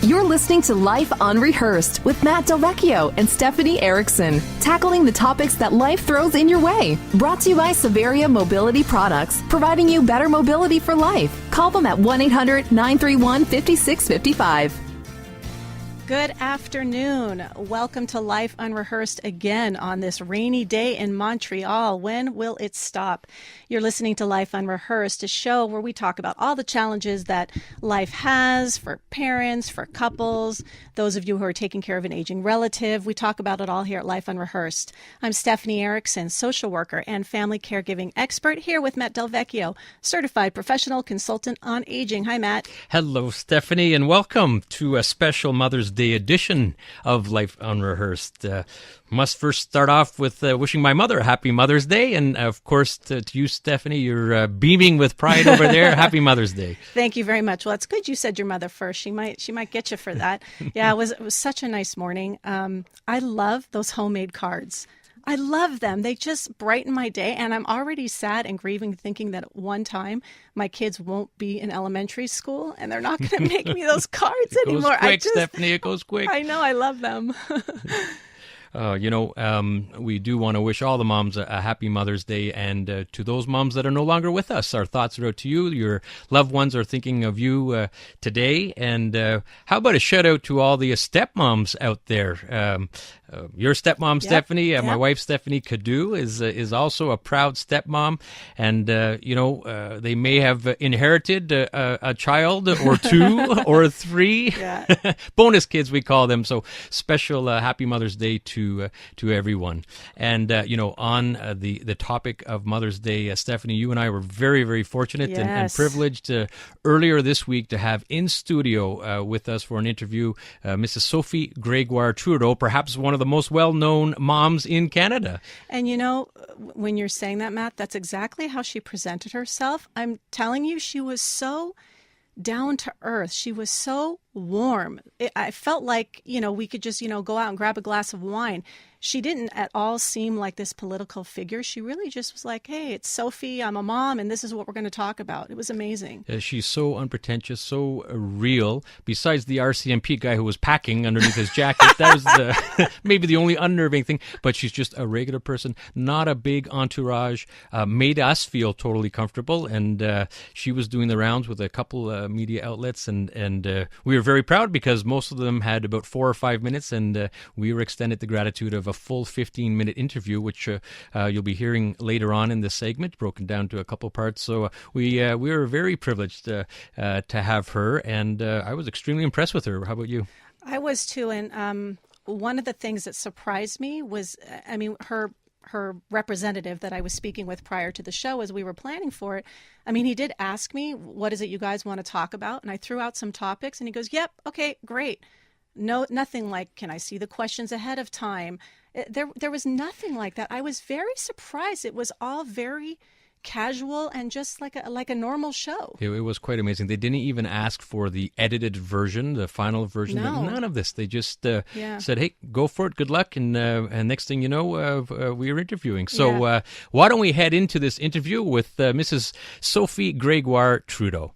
You're listening to Life Unrehearsed with Matt DelVecchio and Stephanie Erickson, tackling the topics that life throws in your way. Brought to you by Severia Mobility Products, providing you better mobility for life. Call them at 1-800-931-5655. Good afternoon. Welcome to Life Unrehearsed again on this rainy day in Montreal. When will it stop? You're listening to Life Unrehearsed, a show where we talk about all the challenges that life has for parents, for couples, those of you who are taking care of an aging relative. We talk about it all here at Life Unrehearsed. I'm Stephanie Erickson, social worker and family caregiving expert, here with Matt DelVecchio, certified professional consultant on aging. Hi, Matt. Hello, Stephanie, and welcome to a special Mother's Day edition of Life Unrehearsed. Must first start off with wishing my mother a happy Mother's Day, and of course to you, Stephanie, you're beaming with pride over there. Happy Mother's Day. Thank you very much. Well, it's good you said your mother first. She might get you for that. Yeah, it was such a nice morning. I love those homemade cards. I love them. They just brighten my day, and I'm already sad and grieving thinking that at one time my kids won't be in elementary school and they're not going to make me those cards anymore. It goes quick, Stephanie. It goes quick. I know. I love them. We do want to wish all the moms a happy Mother's Day, and to those moms that are no longer with us, our thoughts are out to you. Your loved ones are thinking of you today. And how about a shout out to all the stepmoms out there? Your stepmom, yep. Stephanie, my wife, Stephanie Trudeau, is also a proud stepmom. And, they may have inherited a child or two or three. Bonus kids, we call them. So special happy Mother's Day to everyone. And, on the topic of Mother's Day, Stephanie, you and I were very, very fortunate and privileged earlier this week to have in studio with us for an interview Mrs. Sophie Gregoire Trudeau, perhaps one of the most well-known moms in Canada. And when you're saying that, Matt, that's exactly how she presented herself. I'm telling you, she was so down to earth. She was so warm. I felt like, we could just, go out and grab a glass of wine. She didn't at all seem like this political figure. She really just was like, hey, it's Sophie, I'm a mom, and this is what we're going to talk about. It was amazing. She's so unpretentious, so real. Besides the RCMP guy who was packing underneath his jacket, that was maybe the only unnerving thing. But she's just a regular person, not a big entourage, made us feel totally comfortable. And she was doing the rounds with a couple media outlets, and we were very proud because most of them had about 4 or 5 minutes, and we were extended the gratitude of a full 15-minute interview, which you'll be hearing later on in this segment, broken down to a couple parts. So we were very privileged to have her, and I was extremely impressed with her. How about you? I was too, and one of the things that surprised me was, her representative that I was speaking with prior to the show as we were planning for it. He did ask me, what is it you guys want to talk about? And I threw out some topics, and he goes, yep, okay, great. No, nothing like, can I see the questions ahead of time? There was nothing like that. I was very surprised. It was all very casual and just like a normal show. It was quite amazing. They didn't even ask for the edited version, the final version. No. None of this. They just said, hey, go for it. Good luck. And next thing you know, we are interviewing. So why don't we head into this interview with Mrs. Sophie Gregoire Trudeau.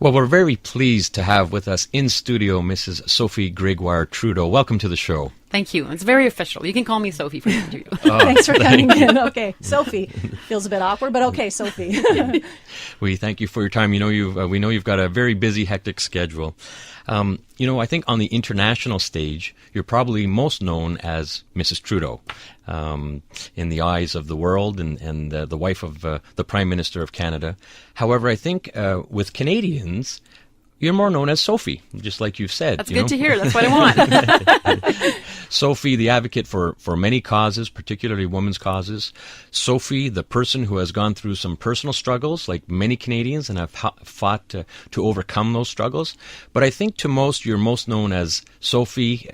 Well, we're very pleased to have with us in studio Mrs. Sophie Gregoire Trudeau. Welcome to the show. Thank you. It's very official. You can call me Sophie for the interview. Thanks for coming in. Okay, Sophie. Feels a bit awkward, but okay, Sophie. We thank you for your time. We know you've got a very busy, hectic schedule. I think on the international stage, you're probably most known as Mrs. Trudeau in the eyes of the world and the wife of the Prime Minister of Canada. However, I think with Canadians, you're more known as Sophie, just like you've said. That's good to hear. That's what I want. Sophie, the advocate for many causes, particularly women's causes. Sophie, the person who has gone through some personal struggles, like many Canadians, and have fought to overcome those struggles. But I think to most, you're most known as Sophie,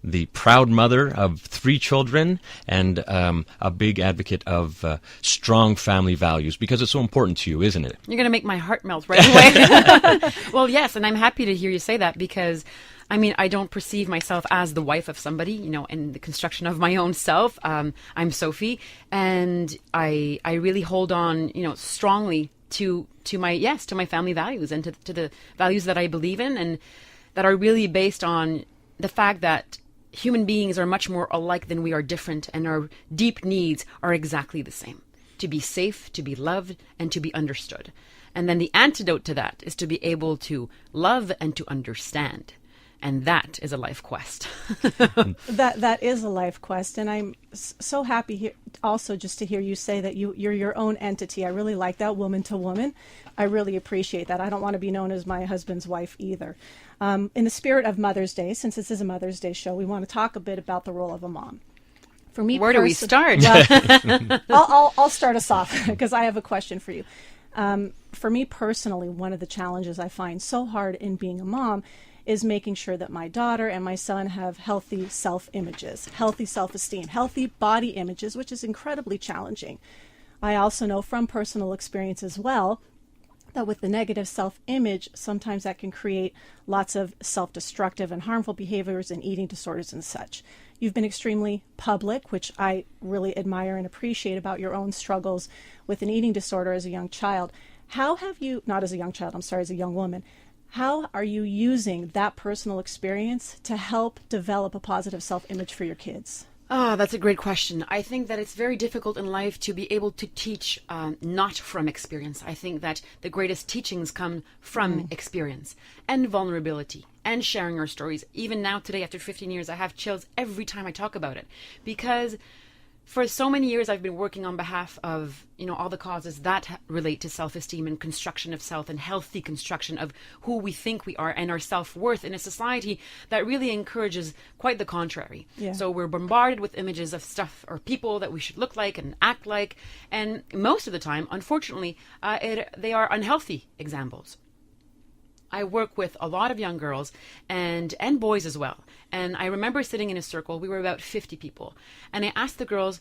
the proud mother of 3 children, and a big advocate of strong family values, because it's so important to you, isn't it? You're going to make my heart melt right away. Well, yes, and I'm happy to hear you say that because, I don't perceive myself as the wife of somebody, in the construction of my own self. I'm Sophie, and I really hold on, strongly to my family values and to the values that I believe in. that are really based on the fact that human beings are much more alike than we are different, and our deep needs are exactly the same: to be safe, to be loved, and to be understood. And then the antidote to that is to be able to love and to understand. And that is a life quest. That is a life quest, and I'm so happy also just to hear you say that you're your own entity. I really like that, woman to woman. I really appreciate that. I don't want to be known as my husband's wife either. In the spirit of Mother's Day, since this is a Mother's Day show, we want to talk a bit about the role of a mom. For me, where do we start? Well, I'll start us off because I have a question for you. For me personally, one of the challenges I find so hard in being a mom is making sure that my daughter and my son have healthy self-images, healthy self-esteem, healthy body images, which is incredibly challenging. I also know from personal experience as well that with the negative self-image, sometimes that can create lots of self-destructive and harmful behaviors and eating disorders and such. You've been extremely public, which I really admire and appreciate about your own struggles with an eating disorder as a young child. How have you, not as a young child, I'm sorry, as a young woman, how are you using that personal experience to help develop a positive self-image for your kids? Oh, that's a great question. I think that it's very difficult in life to be able to teach not from experience. I think that the greatest teachings come from experience and vulnerability and sharing our stories. Even now, today, after 15 years, I have chills every time I talk about it, because for so many years, I've been working on behalf of, all the causes that relate to self-esteem and construction of self and healthy construction of who we think we are and our self-worth in a society that really encourages quite the contrary. Yeah. So we're bombarded with images of stuff or people that we should look like and act like. And most of the time, unfortunately, they are unhealthy examples. I work with a lot of young girls and boys as well. And I remember sitting in a circle, we were about 50 people. And I asked the girls,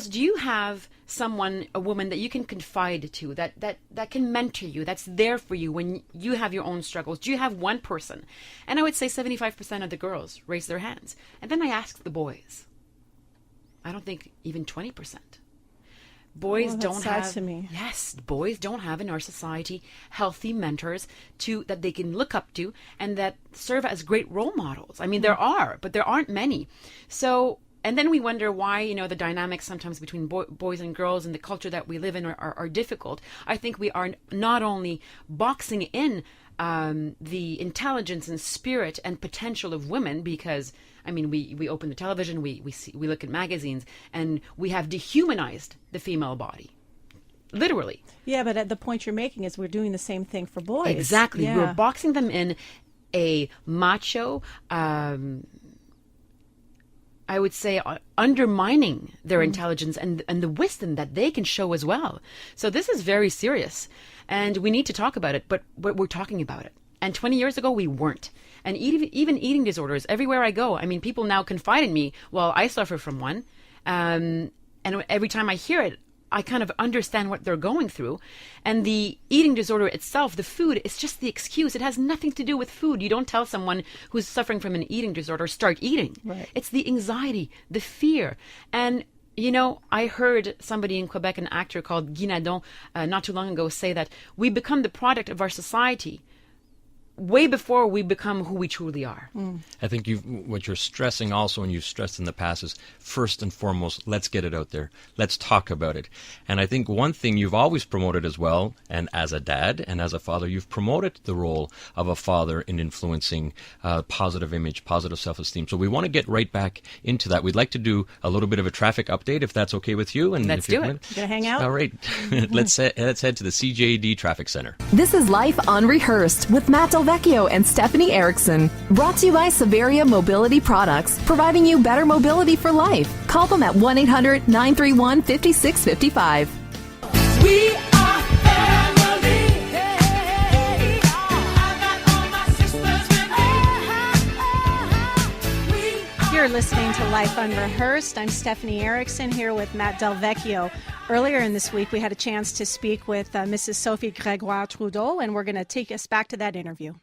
do you have someone, a woman that you can confide to, that can mentor you, that's there for you when you have your own struggles? Do you have one person? And I would say 75% of the girls raised their hands. And then I asked the boys. I don't think even 20%. Boys don't have, to me. Yes, boys don't have in our society healthy mentors that they can look up to and that serve as great role models. I mean, there are, but there aren't many. So, and then we wonder why, the dynamics sometimes between boys and girls and the culture that we live in are difficult. I think we are not only boxing in the intelligence and spirit and potential of women, because we open the television, we look at magazines, and we have dehumanized the female body, literally. Yeah, but at the point you're making is we're doing the same thing for boys. Exactly. Yeah. We're boxing them in a macho, I would say, undermining their intelligence and the wisdom that they can show as well. So this is very serious, and we need to talk about it, but we're talking about it. And 20 years ago, we weren't. And even eating disorders, everywhere I go, people now confide in me. Well, I suffer from one. And every time I hear it, I kind of understand what they're going through. And the eating disorder itself, the food, is just the excuse. It has nothing to do with food. You don't tell someone who's suffering from an eating disorder, start eating. Right. It's the anxiety, the fear. And I heard somebody in Quebec, an actor called Guy Nadon, not too long ago, say that we become the product of our society way before we become who we truly are. I think what you're stressing also, and you've stressed in the past, is first and foremost, let's get it out there. Let's talk about it. And I think one thing you've always promoted as well, and as a dad and as a father, you've promoted the role of a father in influencing positive image, positive self-esteem. So we want to get right back into that. We'd like to do a little bit of a traffic update, if that's okay with you. And let's do it. You gonna hang out? All right. Let's head to the CJD Traffic Center. This is Life Unrehearsed with Matt DelVecchio and Stephanie Erickson. Brought to you by Severia Mobility Products, providing you better mobility for life. Call them at 1-800-931-5655. We are family. Hey, I got all my sisters with me. You're listening to Life Unrehearsed. I'm Stephanie Erickson here with Matt DelVecchio. Earlier in this week, we had a chance to speak with Mrs. Sophie Gregoire Trudeau, and we're going to take us back to that interview.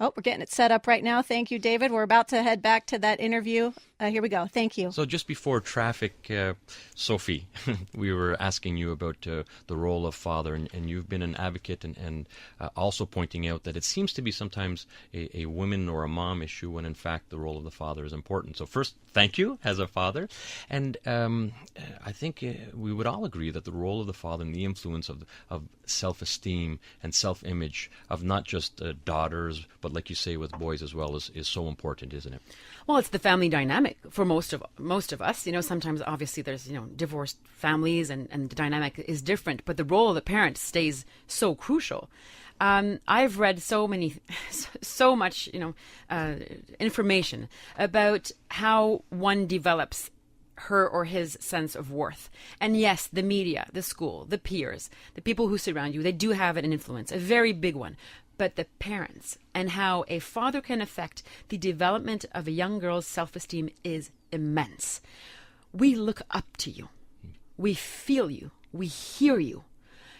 Oh, we're getting it set up right now. Thank you, David. We're about to head back to that interview. Here we go. Thank you. So just before traffic, Sophie, we were asking you about the role of father, and you've been an advocate and also pointing out that it seems to be sometimes a woman or a mom issue when in fact the role of the father is important. So first, thank you as a father. And I think we would all agree that the role of the father and the influence of self-esteem and self-image of not just daughters, but like you say with boys as well, is so important, isn't it? Well, it's the family dynamic for most of us. You know, sometimes obviously there's, divorced families and the dynamic is different, but the role of the parent stays so crucial. I've read so much, information about how one develops her or his sense of worth. And yes, the media, the school, the peers, the people who surround you, they do have an influence, a very big one. But the parents and how a father can affect the development of a young girl's self-esteem is immense. We look up to you. We feel you. We hear you.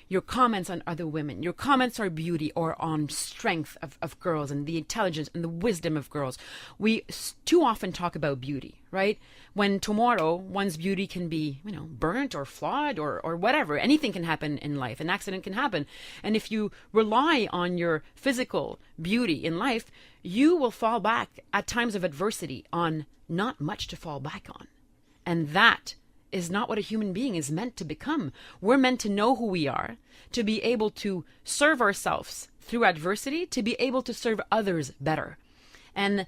Your comments on other women, your comments on beauty or on strength of girls and the intelligence and the wisdom of girls. We too often talk about beauty, right? When tomorrow one's beauty can be, burnt or flawed or whatever. Anything can happen in life. An accident can happen. And if you rely on your physical beauty in life, you will fall back at times of adversity on not much to fall back on. And that is not what a human being is meant to become. We're meant to know who we are, to be able to serve ourselves through adversity, to be able to serve others better. And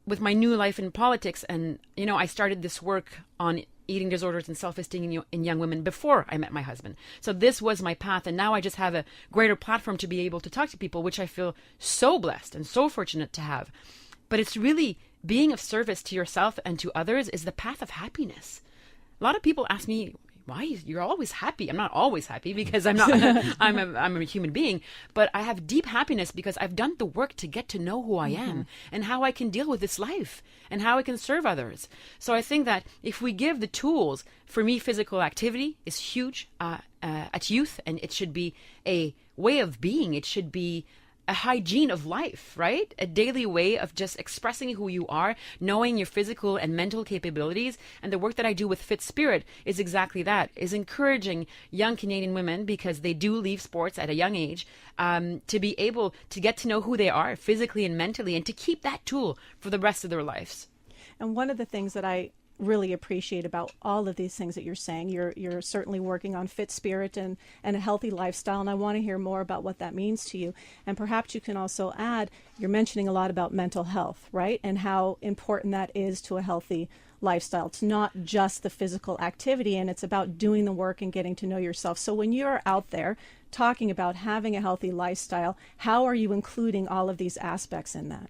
with my new life in politics, and, I started this work on eating disorders and self-esteem in young women before I met my husband. So this was my path, and now I just have a greater platform to be able to talk to people, which I feel so blessed and so fortunate to have. But it's really being of service to yourself and to others is the path of happiness. A lot of people ask me, why you're always happy? I'm not always happy because I'm not. I'm a human being, but I have deep happiness because I've done the work to get to know who I am and how I can deal with this life and how I can serve others. So I think that if we give the tools, for me, physical activity is huge at youth, and it should be a way of being. It should be a hygiene of life, right? A daily way of just expressing who you are, knowing your physical and mental capabilities. And the work that I do with Fit Spirit is exactly that, is encouraging young Canadian women, because they do leave sports at a young age, to be able to get to know who they are physically and mentally, and to keep that tool for the rest of their lives. And one of the things that I really appreciate about all of these things that you're saying, you're certainly working on Fit Spirit and a healthy lifestyle, and I want to hear more about what that means to you. And perhaps you can also add, you're mentioning a lot about mental health, right? And how important that is to a healthy lifestyle. It's not just the physical activity, and it's about doing the work and getting to know yourself. So when you're out there talking about having a healthy lifestyle, how are you including all of these aspects in that?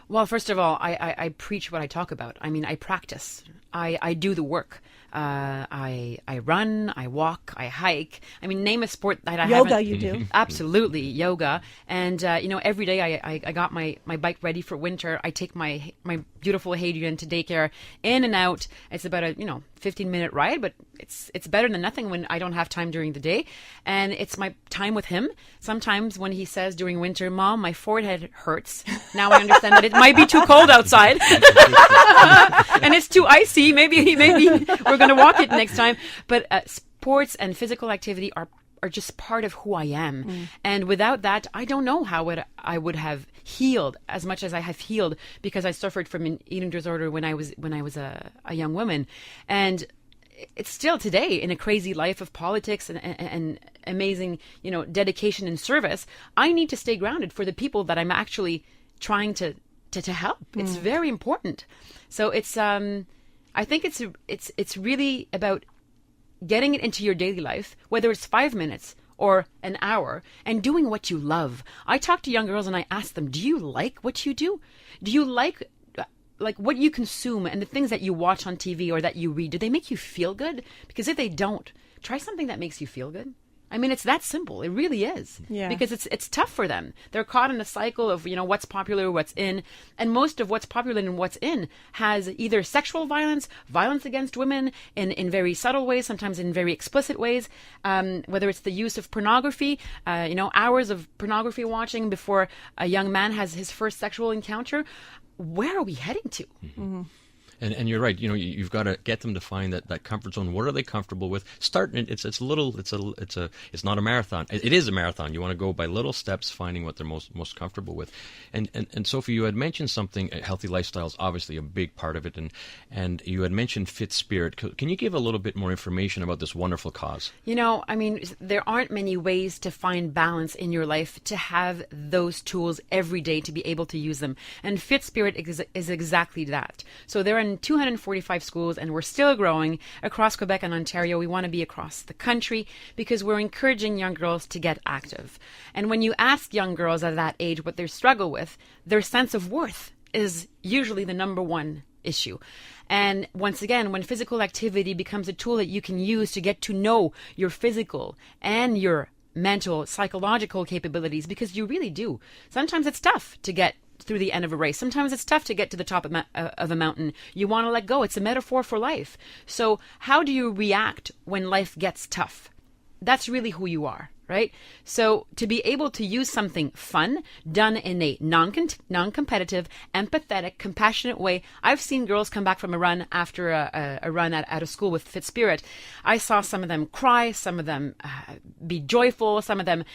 Well, first of all, I preach what I talk about. I mean, I practice. I do the work. I run, I walk, I hike. I mean, name a sport that I haven't. Yoga, you do. Absolutely, yoga. And, every day I got my bike ready for winter. I take my beautiful Hadrian to daycare, in and out. It's about a, 15-minute ride, but it's better than nothing when I don't have time during the day. And it's my time with him. Sometimes when he says during winter, Mom, my forehead hurts. Now I understand that it might be too cold outside. And it's too icy. Maybe we're going to walk it next time. But sports and physical activity are just part of who I am. And without that, I don't know how I would have healed as much as I have healed, because I suffered from an eating disorder when I was a young woman. And it's still today, in a crazy life of politics and amazing, dedication and service, I need to stay grounded for the people that I'm actually trying to help. It's very important. So it's I think it's really about getting it into your daily life, whether it's 5 minutes or an hour, and doing what you love. I talk to young girls and I ask them, do you like what you do? Do you like what you consume and the things that you watch on TV or that you read? Do they make you feel good? Because if they don't, try something that makes you feel good. I mean, it's that simple. It really is. Yeah. Because it's tough for them. They're caught in a cycle of, what's popular, what's in. And most of what's popular and what's in has either sexual violence against women in very subtle ways, sometimes in very explicit ways, whether it's the use of pornography, hours of pornography watching before a young man has his first sexual encounter. Where are we heading to? Mm-hmm. And you're right. You've got to get them to find that comfort zone. What are they comfortable with? It's not a marathon. It is a marathon. You want to go by little steps, finding what they're most comfortable with. And Sophie, you had mentioned something. Healthy lifestyle is obviously a big part of it, and you had mentioned Fit Spirit. Can you give a little bit more information about this wonderful cause? There aren't many ways to find balance in your life to have those tools every day to be able to use them. And Fit Spirit is exactly that. So they're in 245 schools, and we're still growing across Quebec and Ontario. We want to be across the country because we're encouraging young girls to get active. And when you ask young girls at that age what they struggle with, their sense of worth is usually the number one issue. And once again, when physical activity becomes a tool that you can use to get to know your physical and your mental, psychological capabilities, because you really do. Sometimes it's tough to get through the end of a race. Sometimes it's tough to get to the top of a mountain. You want to let go. It's a metaphor for life. So how do you react when life gets tough? That's really who you are, right? So to be able to use something fun, done in a non-competitive, empathetic, compassionate way. I've seen girls come back from a run after a run at a school with Fit Spirit. I saw some of them cry, some of them be joyful, some of them,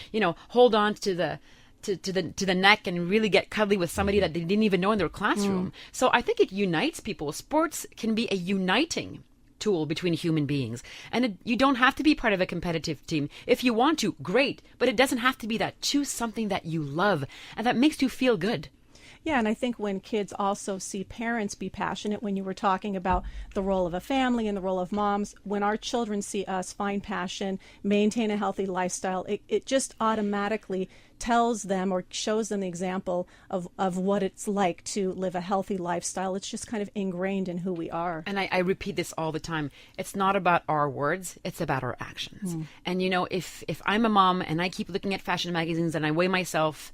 hold on to the neck and really get cuddly with somebody that they didn't even know in their classroom. So I think it unites people. Sports can be a uniting tool between human beings. And you don't have to be part of a competitive team. If you want to, great. But it doesn't have to be that. Choose something that you love and that makes you feel good. Yeah, and I think when kids also see parents be passionate, when you were talking about the role of a family and the role of moms, when our children see us find passion, maintain a healthy lifestyle, it just automatically tells them or shows them the example of what it's like to live a healthy lifestyle. It's just kind of ingrained in who we are. And I repeat this all the time. It's not about our words, it's about our actions. And if I'm a mom and I keep looking at fashion magazines and I weigh myself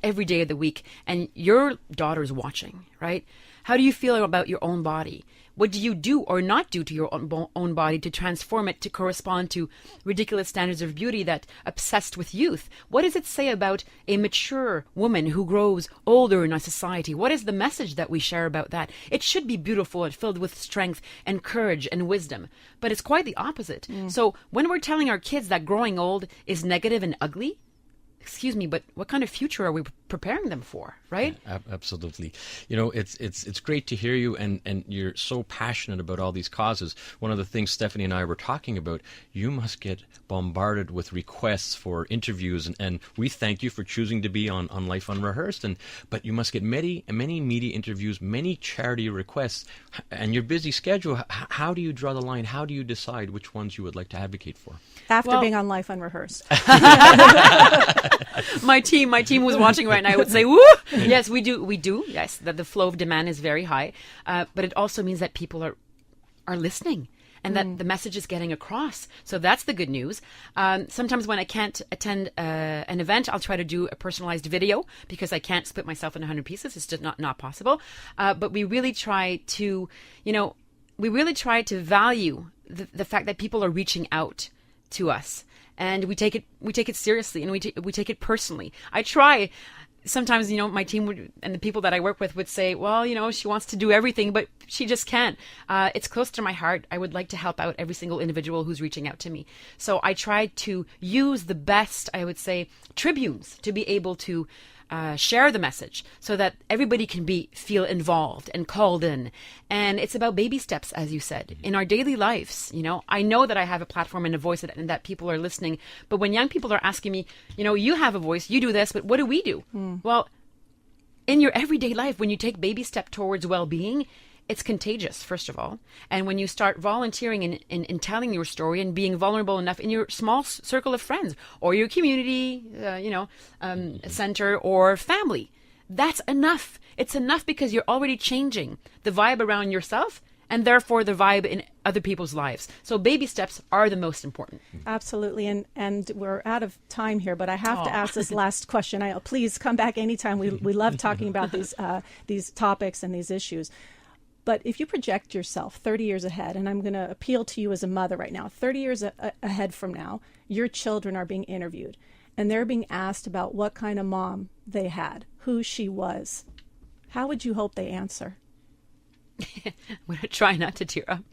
every day of the week, and your daughter's watching, right? How do you feel about your own body? What do you do or not do to your own body to transform it to correspond to ridiculous standards of beauty that obsessed with youth? What does it say about a mature woman who grows older in our society? What is the message that we share about that? It should be beautiful and filled with strength and courage and wisdom, but it's quite the opposite. So when we're telling our kids that growing old is negative and ugly, excuse me, but what kind of future are we preparing them for, right? Absolutely. It's great to hear you, and you're so passionate about all these causes. One of the things Stephanie and I were talking about, you must get bombarded with requests for interviews, and we thank you for choosing to be on Life Unrehearsed, but you must get many media interviews, many charity requests, and your busy schedule. How do you draw the line? How do you decide which ones you would like to advocate for? After being on Life Unrehearsed. My team was watching right now. I would say, woo! Yes, we do. Yes, that the flow of demand is very high. But it also means that people are listening and that the message is getting across. So that's the good news. Sometimes when I can't attend an event, I'll try to do a personalized video because I can't split myself in 100 pieces. It's just not possible. But we really try to, value the fact that people are reaching out to us. And we take it seriously, and we take it personally. I try. Sometimes, my team and the people that I work with would say, well, she wants to do everything, but she just can't. It's close to my heart. I would like to help out every single individual who's reaching out to me. So I try to use the best, I would say, tribunes to be able to share the message so that everybody can feel involved and called in. And it's about baby steps, as you said, in our daily lives. I know that I have a platform and a voice and that people are listening. But when young people are asking me, you have a voice, you do this, but what do we do? Well, in your everyday life, when you take baby step towards well-being, it's contagious, first of all. And when you start volunteering and telling your story and being vulnerable enough in your small circle of friends or your community, center or family, that's enough. It's enough because you're already changing the vibe around yourself and therefore the vibe in other people's lives. So baby steps are the most important. Absolutely. And we're out of time here, but I have to ask this last question. Please come back anytime. We love talking about these topics and these issues. But if you project yourself 30 years ahead, and I'm going to appeal to you as a mother right now, 30 years ahead from now, your children are being interviewed, and they're being asked about what kind of mom they had, who she was. How would you hope they answer? I'm going to try not to tear up.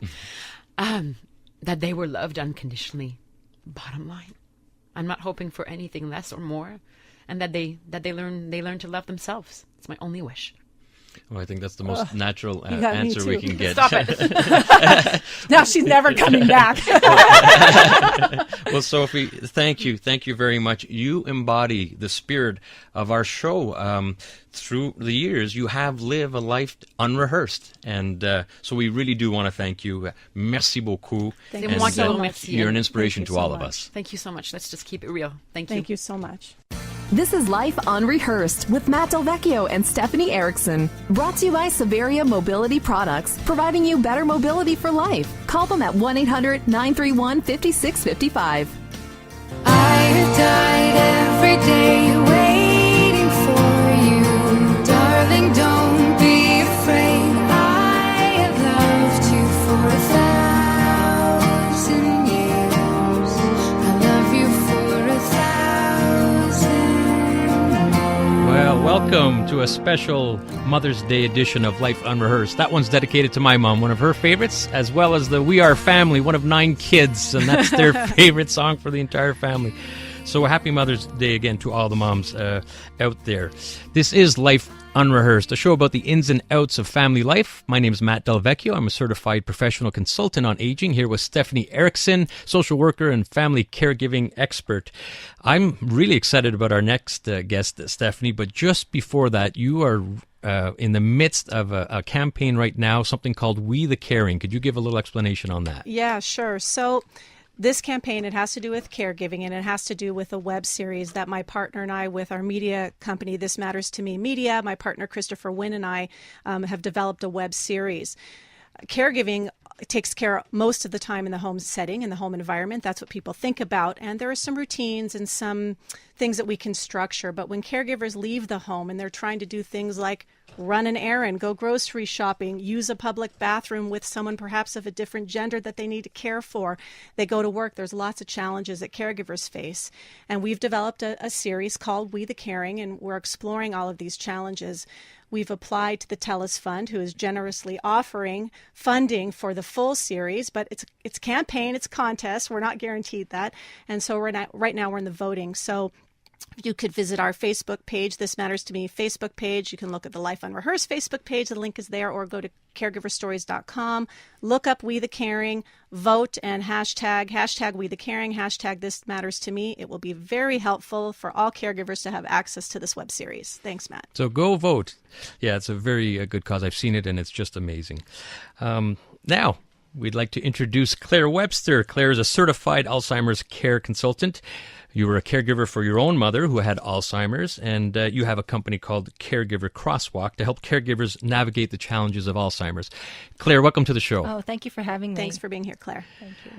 That they were loved unconditionally. Bottom line, I'm not hoping for anything less or more, and that they learn to love themselves. It's my only wish. Well, I think that's the most natural yeah, me answer we too. can get. Stop it. Now she's never coming back. Well, Sophie, thank you. Thank you very much. You embody the spirit of our show. Through the years, you have lived a life unrehearsed. And so we really do want to thank you. Merci beaucoup. Thank And, you so much. you're an inspiration Thank you to so all of much. us. Thank you so much. Let's just keep it real. Thank you. Thank you so much. This is Life Unrehearsed with Matt DelVecchio and Stephanie Erickson. Brought to you by Severia Mobility Products, providing you better mobility for life. Call them at 1-800-931-5655. I have died every day waiting for you. Darling, don't be afraid. I have loved you for 1,000 years. I love you for 1,000 more. Well, welcome to a special Mother's Day edition of Life Unrehearsed. That one's dedicated to my mom, one of her favorites, as well as the We Are Family, one of 9 kids, and that's their favorite song for the entire family. So happy Mother's Day again to all the moms out there. This is Life Unrehearsed, a show about the ins and outs of family life. My name is Matt DelVecchio. I'm a certified professional consultant on aging, here with Stephanie Erickson, social worker and family caregiving expert. I'm really excited about our next guest, Stephanie, but just before that, you are in the midst of a campaign right now, something called We the Caring. Could you give a little explanation on that? Yeah, sure. So this campaign, it has to do with caregiving, and it has to do with a web series that my partner and I, with our media company, This Matters to Me Media, my partner Christopher Wynn and I have developed a web series. Caregiving takes care most of the time in the home setting, in the home environment. That's what people think about. And there are some routines and some things that we can structure. But when caregivers leave the home and they're trying to do things like run an errand, go grocery shopping, use a public bathroom with someone perhaps of a different gender that they need to care for, they go to work, there's lots of challenges that caregivers face. And we've developed a series called We the Caring, and we're exploring all of these challenges. We've applied to the TELUS Fund, who is generously offering funding for the full series, but it's campaign, it's contest. We're not guaranteed that. And so right now we're in the voting. So you could visit our Facebook page, This Matters to Me Facebook page. You can look at the Life Unrehearsed Facebook page. The link is there, or go to caregiverstories.com. Look up We the Caring, vote, and hashtag We the Caring, hashtag This Matters to Me. It will be very helpful for all caregivers to have access to this web series. Thanks, Matt. So go vote. Yeah, it's a very good cause. I've seen it, and it's just amazing. Now, we'd like to introduce Claire Webster. Claire is a certified Alzheimer's care consultant. You were a caregiver for your own mother who had Alzheimer's, and you have a company called Caregiver Crosswalk to help caregivers navigate the challenges of Alzheimer's. Claire, welcome to the show. Oh, thank you for having me. Thanks for being here, Claire. Thank you.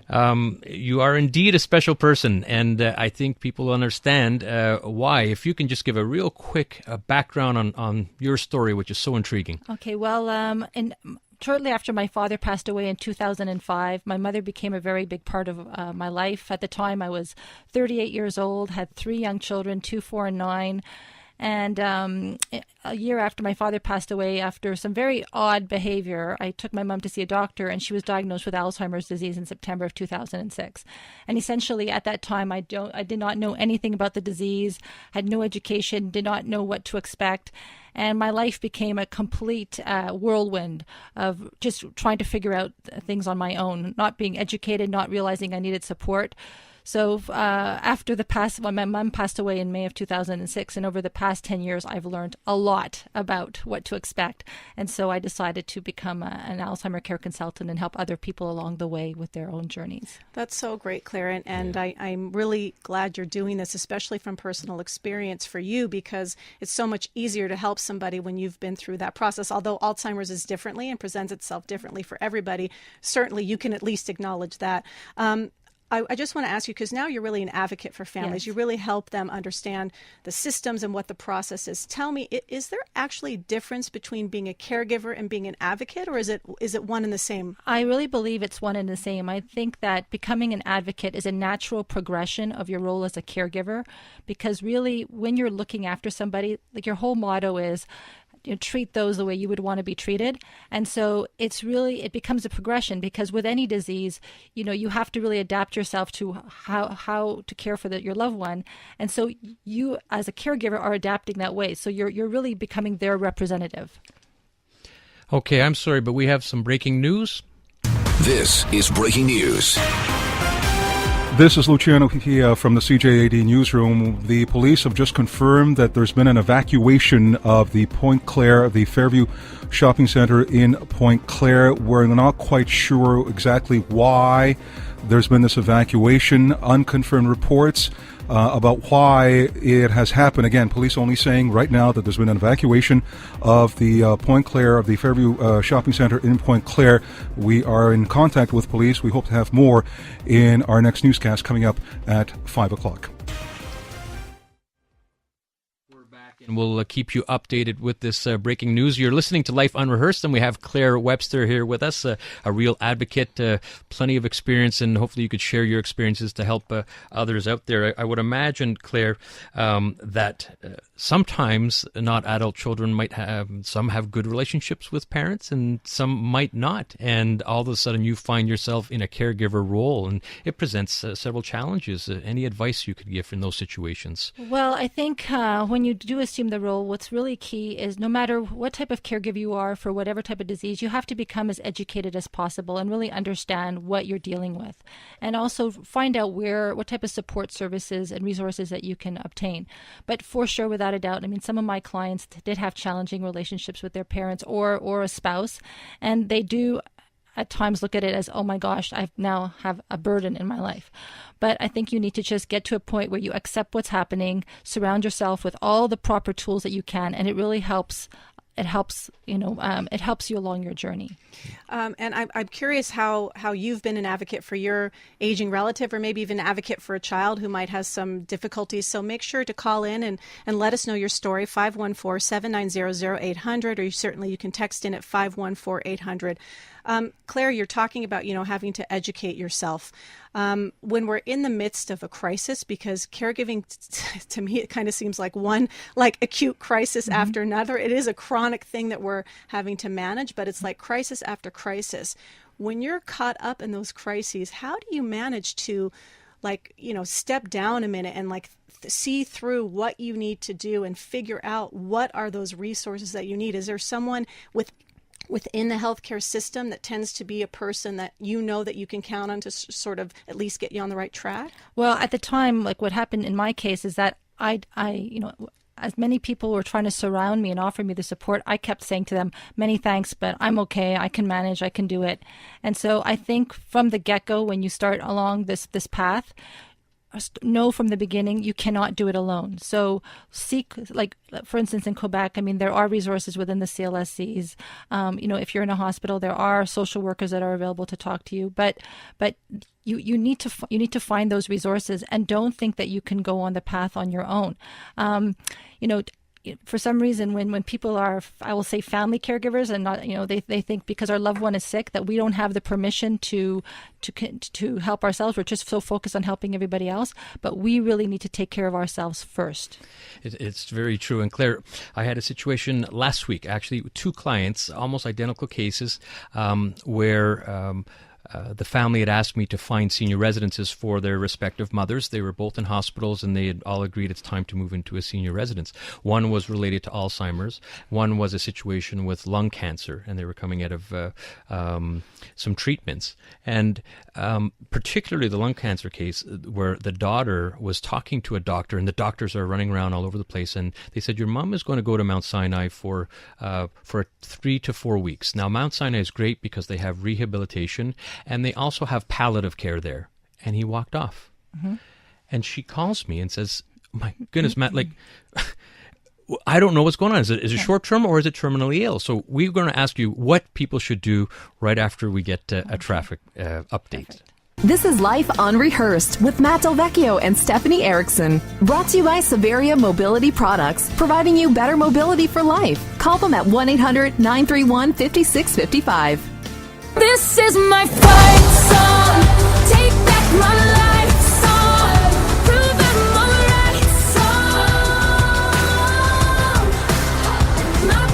You are indeed a special person, and I think people understand why. If you can just give a real quick background on your story, which is so intriguing. Okay, well, shortly after my father passed away in 2005, my mother became a very big part of my life. At the time, I was 38 years old, had 3 young children, 2, 4, and 9. And a year after my father passed away, after some very odd behavior, I took my mom to see a doctor, and she was diagnosed with Alzheimer's disease in September of 2006. And essentially, at that time, I did not know anything about the disease, had no education, did not know what to expect. And my life became a complete whirlwind of just trying to figure out things on my own, not being educated, not realizing I needed support. So after when my mom passed away in May of 2006, and over the past 10 years, I've learned a lot about what to expect. And so I decided to become an Alzheimer care consultant and help other people along the way with their own journeys. That's so great, Claire. And I'm really glad you're doing this, especially from personal experience for you, because it's so much easier to help somebody when you've been through that process. Although Alzheimer's is differently and presents itself differently for everybody, certainly you can at least acknowledge that. I just want to ask you, because now you're really an advocate for families. Yes. You really help them understand the systems and what the process is. Tell me, is there actually a difference between being a caregiver and being an advocate, or is it one and the same? I really believe it's one and the same. I think that becoming an advocate is a natural progression of your role as a caregiver, because really when you're looking after somebody, like your whole motto is treat those the way you would want to be treated. And so it becomes a progression, because with any disease, you have to really adapt yourself to how to care for your loved one. And so you as a caregiver are adapting that way. So you're really becoming their representative. Okay, I'm sorry, but we have some breaking news. This is breaking news. This is Luciano Hikia from the CJAD newsroom. The police have just confirmed that there's been an evacuation of the the Fairview shopping center in Point Claire. We're not quite sure exactly why there's been this evacuation. Unconfirmed reports about why it has happened. Again, police only saying right now that there's been an evacuation of the of the Fairview shopping center in Point Claire. We are in contact with police. We hope to have more in our next newscast coming up at 5 o'clock. And we'll keep you updated with this breaking news. You're listening to Life Unrehearsed, and we have Claire Webster here with us, a real advocate, plenty of experience, and hopefully you could share your experiences to help others out there. I would imagine, Claire, that sometimes not adult children some have good relationships with parents and some might not. And all of a sudden you find yourself in a caregiver role, and it presents several challenges. Any advice you could give in those situations? Well, I think when you do assume the role, what's really key is no matter what type of caregiver you are for whatever type of disease, you have to become as educated as possible and really understand what you're dealing with, and also find out what type of support services and resources that you can obtain. But for sure, without a doubt, I mean, some of my clients did have challenging relationships with their parents or a spouse, and they do at times look at it as, oh my gosh, I now have a burden in my life. But I think you need to just get to a point where you accept what's happening, surround yourself with all the proper tools that you can, and it really helps. It helps you along your journey. And I'm curious how you've been an advocate for your aging relative, or maybe even an advocate for a child who might have some difficulties. So make sure to call in and let us know your story, 514-790-0800, or you can text in at 514-800. Claire, you're talking about, having to educate yourself. When we're in the midst of a crisis, because caregiving, to me, it kind of seems like one acute crisis after another. It is a chronic thing that we're having to manage, but it's like crisis after crisis. When you're caught up in those crises, how do you manage to step down a minute and see through what you need to do and figure out what are those resources that you need? Is there someone within the healthcare system that tends to be a person that that you can count on to sort of at least get you on the right track? Well, at the time, what happened in my case is that I as many people were trying to surround me and offer me the support, I kept saying to them, many thanks, but I'm okay. I can manage. I can do it. And so I think from the get-go, when you start along this path, know from the beginning you cannot do it alone. So seek, for instance, in Quebec, I mean, there are resources within the CLSCs. If you're in a hospital, there are social workers that are available to talk to you. But you need to find those resources, and don't think that you can go on the path on your own. For some reason, when people are, I will say, family caregivers, and not, they think because our loved one is sick that we don't have the permission to help ourselves. We're just so focused on helping everybody else, but we really need to take care of ourselves first. It's very true. And Claire, I had a situation last week, actually, with two clients, almost identical cases, where the family had asked me to find senior residences for their respective mothers. They were both in hospitals, and they had all agreed it's time to move into a senior residence. One was related to Alzheimer's. One was a situation with lung cancer, and they were coming out of some treatments. And particularly the lung cancer case, where the daughter was talking to a doctor, and the doctors are running around all over the place, and they said, your mom is going to go to Mount Sinai for 3 to 4 weeks. Now, Mount Sinai is great because they have rehabilitation, and they also have palliative care there. And he walked off. Mm-hmm. And she calls me and says, my goodness, Matt, I don't know what's going on. Is it short term, or is it terminally ill? So we're going to ask you what people should do right after we get a traffic update. Perfect. This is Life Unrehearsed with Matt DelVecchio and Stephanie Erickson. Brought to you by Severia Mobility Products, providing you better mobility for life. Call them at 1-800-931-5655. This is my fight song. Take back my life song. Prove I'm alright song. My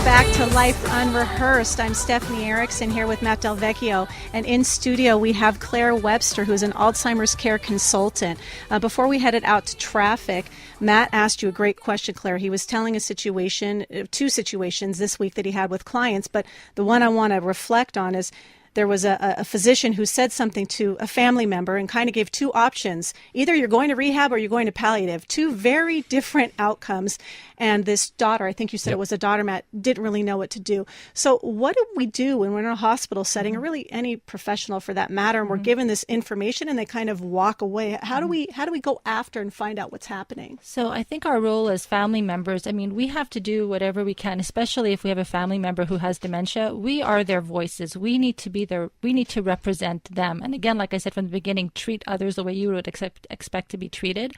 back to Life Unrehearsed. I'm Stephanie Erickson here with Matt DelVecchio, and in studio we have Claire Webster, who's an Alzheimer's care consultant. Before we headed out to traffic, Matt asked you a great question, Claire. He was telling a situation, two situations this week that he had with clients, but the one I want to reflect on is there was a physician who said something to a family member and kind of gave two options. Either you're going to rehab or you're going to palliative. Two very different outcomes. And this daughter, I think you said it was a daughter, Matt, didn't really know what to do. So what do we do when we're in a hospital setting, or really any professional for that matter, and we're given this information and they kind of walk away? How do we go after and find out what's happening? So I think our role as family members, we have to do whatever we can, especially if we have a family member who has dementia. We are their voices. We need to be there. We need to represent them. And again, like I said from the beginning, treat others the way you would expect to be treated.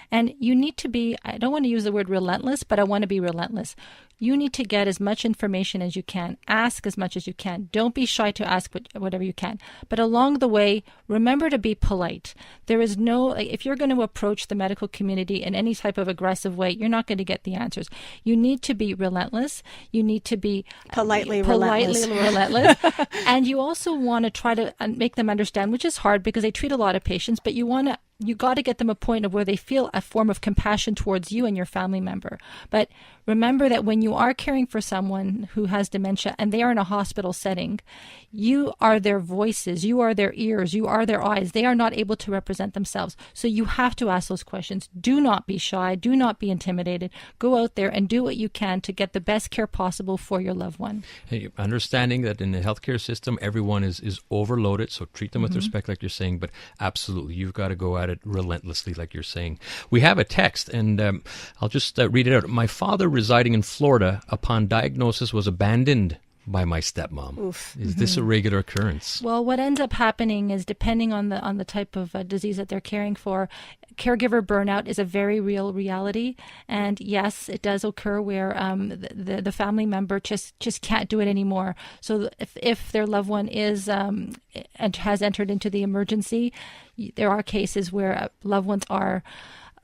And you need to be, I don't want to use the word relentless, but I want to be relentless. You need to get as much information as you can. Ask as much as you can. Don't be shy to ask whatever you can. But along the way, remember to be polite. There is no, if you're going to approach the medical community in any type of aggressive way, you're not going to get the answers. You need to be relentless. You need to be politely relentless. And you also want to try to make them understand, which is hard because they treat a lot of patients, but you got to get them a point of where they feel a form of compassion towards you and your family member. But remember that when you are caring for someone who has dementia and they are in a hospital setting, you are their voices, you are their ears, you are their eyes. They are not able to represent themselves. So you have to ask those questions. Do not be shy. Do not be intimidated. Go out there and do what you can to get the best care possible for your loved one. Hey, understanding that in the healthcare system, everyone is overloaded, so treat them with respect, like you're saying, but absolutely, you've got to go at it relentlessly, like you're saying. We have a text, and I'll just read it out. My father, residing in Florida, upon diagnosis was abandoned by my stepmom. Oof. Is this a regular occurrence? Well, what ends up happening is, depending on the type of disease that they're caring for, caregiver burnout is a very real reality. And yes, it does occur where the family member just can't do it anymore. So if their loved one is and has entered into the emergency, there are cases where loved ones are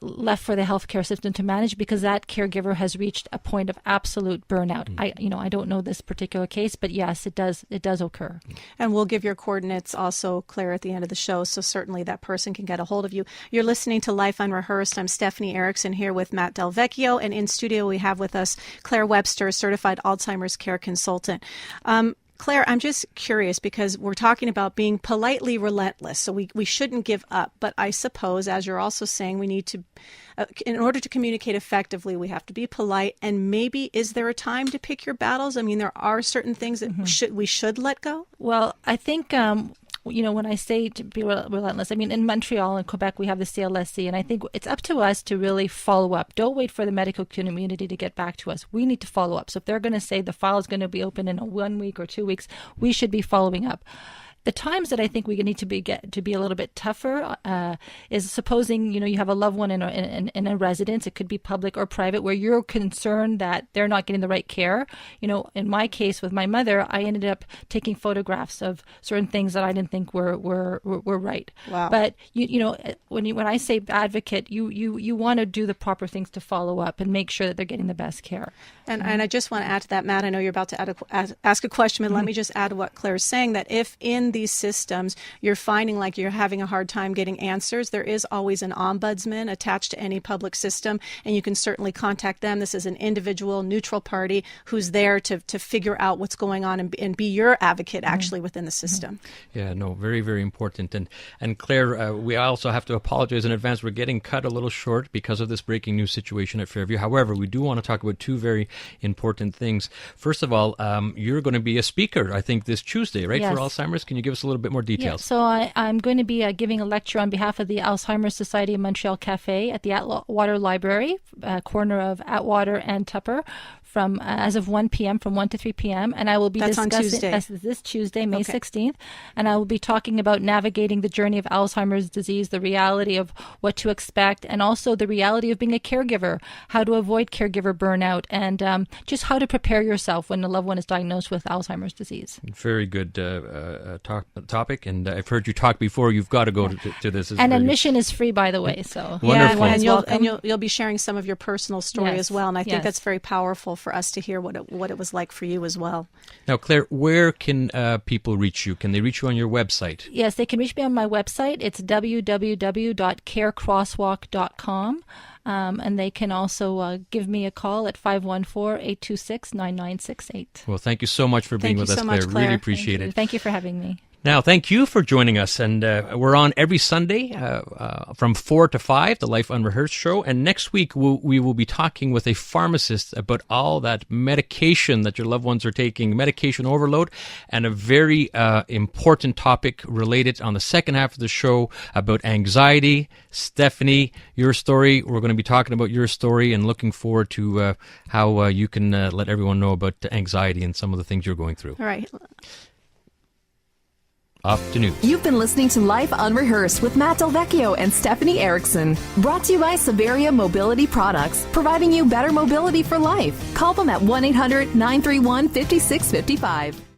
left for the healthcare system to manage because that caregiver has reached a point of absolute burnout. I don't know this particular case, but yes, it does occur. And we'll give your coordinates also, Claire, at the end of the show, so certainly that person can get a hold of you. You're listening to Life Unrehearsed. I'm Stephanie Erickson here with Matt DelVecchio, and in studio we have with us Claire Webster, certified Alzheimer's care consultant. Claire, I'm just curious because we're talking about being politely relentless, so we shouldn't give up. But I suppose, as you're also saying, we need to, in order to communicate effectively, we have to be polite. And maybe, is there a time to pick your battles? I mean, there are certain things that we should let go. Well, I think when I say to be relentless, in Montreal and Quebec, we have the CLSC, and I think it's up to us to really follow up. Don't wait for the medical community to get back to us. We need to follow up. So if they're going to say the file is going to be open in 1 week or 2 weeks, we should be following up. The times that I think we need to be a little bit tougher is supposing you have a loved one in a residence. It could be public or private, where you're concerned that they're not getting the right care. In my case with my mother, I ended up taking photographs of certain things that I didn't think were right. Wow. But when I say advocate, you want to do the proper things to follow up and make sure that they're getting the best care. And I just want to add to that, Matt. I know you're about to ask a question, but let me just add to what Claire's saying, that if in these systems you're finding like you're having a hard time getting answers, there is always an ombudsman attached to any public system, and you can certainly contact them. This is an individual, neutral party who's there to figure out what's going on and be your advocate actually within the system. Yeah, no, very, very important. And Claire, we also have to apologize in advance. We're getting cut a little short because of this breaking news situation at Fairview. However, we do want to talk about two very important things. First of all, you're going to be a speaker, I think, this Tuesday, right, yes, for Alzheimer's. Can you give us a little bit more details? Yeah, so I'm going to be giving a lecture on behalf of the Alzheimer's Society of Montreal Cafe at the Atwater Library, corner of Atwater and Tupper, from as of 1 p.m. from 1 to 3 p.m. And I will be discussing this Tuesday, May 16th, and I will be talking about navigating the journey of Alzheimer's disease, the reality of what to expect, and also the reality of being a caregiver, how to avoid caregiver burnout, and just how to prepare yourself when a loved one is diagnosed with Alzheimer's disease. Very good topic, and I've heard you talk before. You've got to go to this. And admission is free, by the way. So wonderful. Yeah, and you'll be sharing some of your personal story as well, and I think that's very powerful for us to hear what it was like for you as well. Now, Claire, where can people reach you? Can they reach you on your website? Yes, they can reach me on my website. It's www.carecrosswalk.com. And they can also give me a call at 514-826-9968. Well, thank you so much for being with us, Claire. Really appreciate it. Thank you for having me. Now, thank you for joining us. And we're on every Sunday from 4 to 5, the Life Unrehearsed show. And next week, we will be talking with a pharmacist about all that medication that your loved ones are taking, medication overload, and a very important topic related on the second half of the show about anxiety. Stephanie, your story. We're going to be talking about your story and looking forward to how you can let everyone know about anxiety and some of the things you're going through. All right. Off to news. You've been listening to Life Unrehearsed with Matt DelVecchio and Stephanie Erickson. Brought to you by Severia Mobility Products, providing you better mobility for life. Call them at 1-800-931-5655.